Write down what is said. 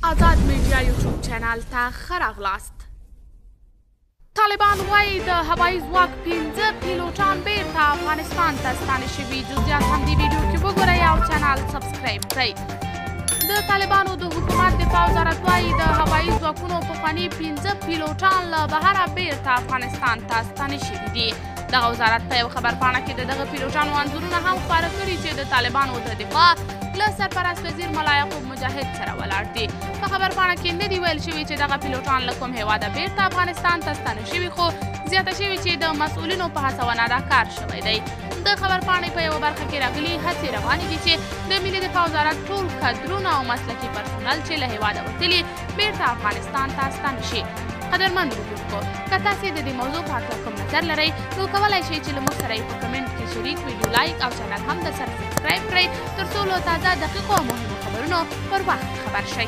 آزاد میډیا یوټیوب چینل ته ښه راغلاست. طالبان وایي د هوایي ځواک 15 پیلوټان بیرته افغانستان ته ستانه شوي. جزئیات هم دې ویډیو کې وګورئ او چینل سبسکرایب کړئ. د طالبانو د حکومت دفاع وزارت وایي د هوایي ځواکونو پخواني 15 پیلوټان له بهره بیرته افغانستان ته ستانه شوي دي. دغه وزارت په یو خبرپاڼه کې د دغه پیلوټانو انځورونه هم خپاره کړي چې د طالبانو د دفاع له سرپرست وزیر ملا یعقوب مجاهد سره ولاړ دي. په خبرپاڼه کې نه دي ویل شوي چې دغه پیلوټان له کوم هیواده بیرته افغانستان ته ستانه شوي، خو زیاته شوي چې د مسؤلینو په هڅونه دا کار شوی دی. د خبرپاڼې په یوه برخه کې راغلي هڅې روانې دي چې د ملي دفاع وزارت ټول کادرونه او مسلکي پرسونل چې له هیواده وتلي بیرته افغانستان ته ستانه شي. قدرمند لیدونکو، که تاسې د دې موضوع په هکله کوم نظر لرئ نو کولی شئ چې له موږ سره یې په کمنټ کې شریک، ویډیو لایک او چینل هم درسره سبسکرایب کړئ تر څو له تازه دقیقو او مهمو خبرونو پر وخت خبر شئ.